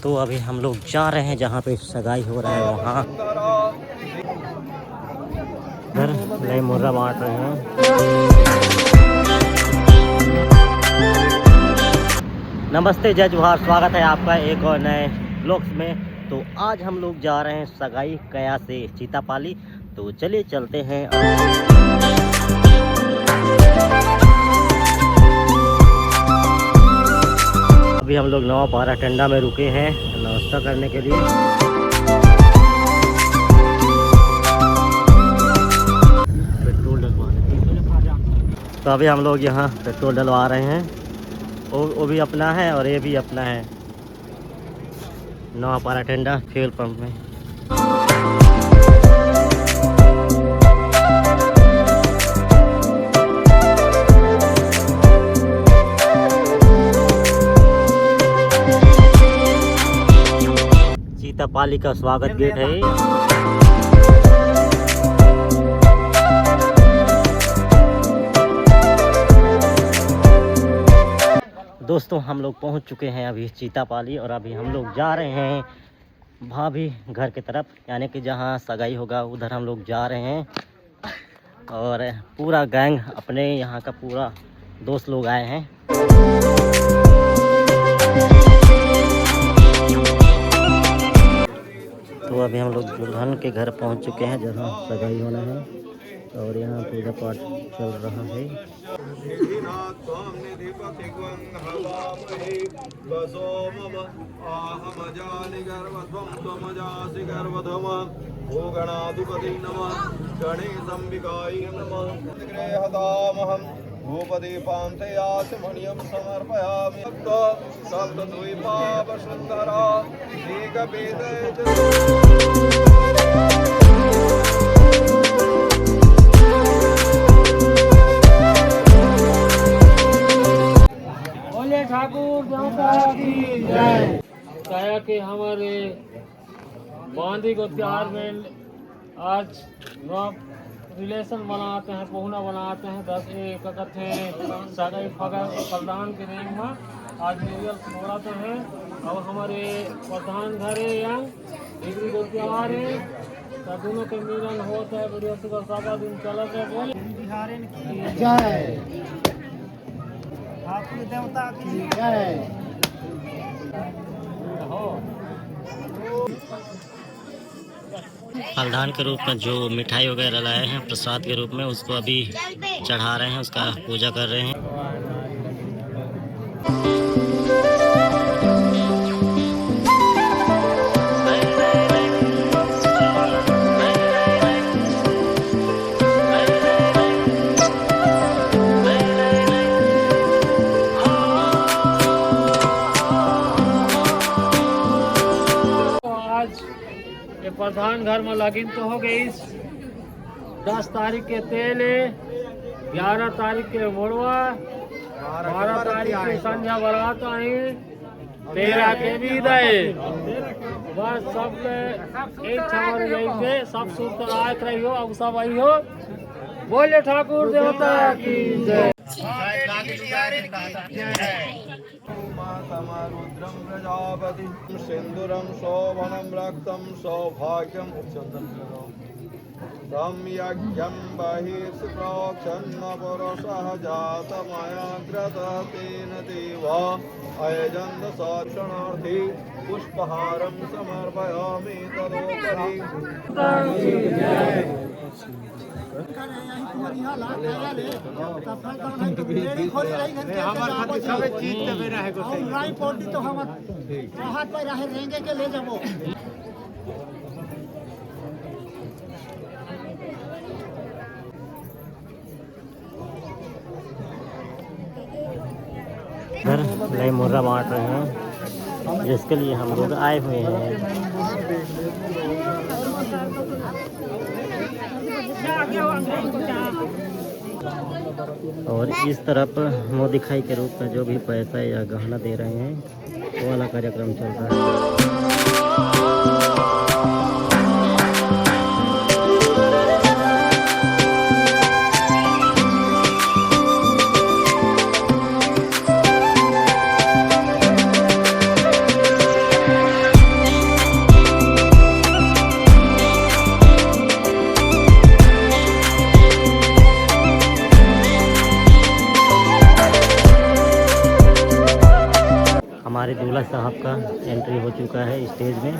तो अभी हम लोग जा रहे हैं जहाँ पे सगाई हो रहा है वहाँ। घर नए मुर्रा बांट रहे हैं। नमस्ते जय जोहार, स्वागत है आपका एक और नए ब्लॉग्स में। तो आज हम लोग जा रहे हैं सगाई कया से चीतापाली। तो चलिए चलते हैं। अभी हम लोग नवापारा टेंडा में रुके हैं नाश्ता करने के लिए। पेट्रोल डलवा रहे हैं। तो अभी हम लोग यहाँ पेट्रोल डलवा रहे हैं। वो भी अपना है और ये भी अपना है, नवापारा टेंडा फ्यूल पंप में। चीतापाली का स्वागत गेट है। दोस्तों हम लोग पहुंच चुके हैं अभी चीतापाली और अभी हम लोग जा रहे हैं भाभी घर की तरफ, यानी कि जहां सगाई होगा उधर हम लोग जा रहे हैं। और पूरा गैंग अपने यहाँ का पूरा दोस्त लोग आए हैं। तो अभी हम लोग दुल्हन के घर पहुंच चुके हैं जहां सगाई होना है और यहाँ पूजा पाठ चल रहा है। भूपदीपान्तेयासमणियं समर्पयामि सप्तद्वीपावसुन्धरा बोले ठाकुर देवता की जय। कहा कि हमारे बांदी को त्योहार में आज रिलेशन बनाते हैं, पहुना बनाते हैं। 10 एक कहते हैं सगाई प्रधान के नेम में आज मेरियल थोड़ा तो है। अब हमारे प्रधान घर है यहाँ डिग्री को त्योहार है, तो दोनों के मिलन होता है। बढ़िया सुबह 7 दिन चलते है। बोले बिहार की जय, ठाकुर देवता की जय। फलदान के रूप में जो मिठाई वगैरह लाए हैं प्रसाद के रूप में, उसको अभी चढ़ा रहे हैं, उसका पूजा कर रहे हैं। प्रधान घर में लगिन तो हो गई। 10 तारीख के तेल है, 11 तारीख के मोड़वा, 12 तारीख के संध्या बारात आई, 13 के विदाई। बस सब एक छबर जाएंगे, सब सुख आयत रही हो, अब सब आई हो। बोले ठाकुर देवता की जय। रुद्रं प्रजापति सिंदूरं शोभनं रक्तं सौभाग्यं सम्यज्ञं बहिष्प्रोक्षन्न पुरुषः जातमयाग्रतेन देवा अयजन्त साक्षणार्थी पुष्पहारं समर्पयामि तदोपरि। घर नए मुर्रा बांट रहे हैं जिसके लिए हम लोग आए हुए हैं। और इस तरफ मुँह दिखाई के रूप में जो भी पैसा या गहना दे रहे हैं वो वाला कार्यक्रम चल रहा है। वाला साहब का एंट्री हो चुका है स्टेज में।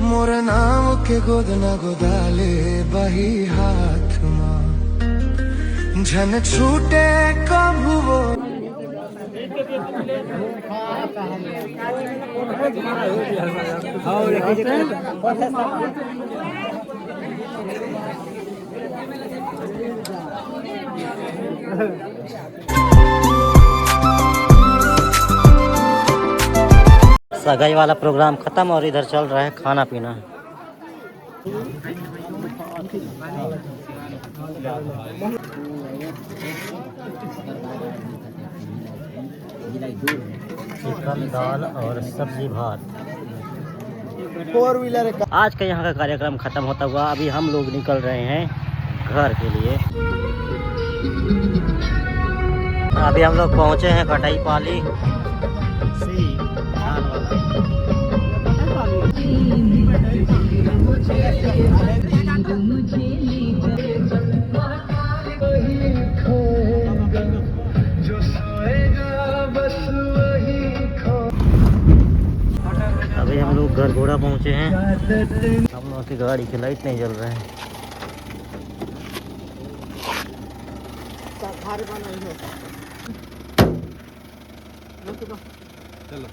मोर नाम के गोद न गोदाले बही हाथ मां झन छूटे कभू वो। सगाई वाला प्रोग्राम खत्म और इधर चल रहा है खाना पीना। चिकन दाल और सब्जी भात। आज का यहाँ का कार्यक्रम खत्म होता हुआ अभी हम लोग निकल रहे हैं घर के लिए। अभी हम लोग पहुँचे हैं कटाई पाली। अभी हम लोग गरगोड़ा पहुंचे हैं। हम लोगों की गाड़ी की लाइट नहीं जल रहा है। चलो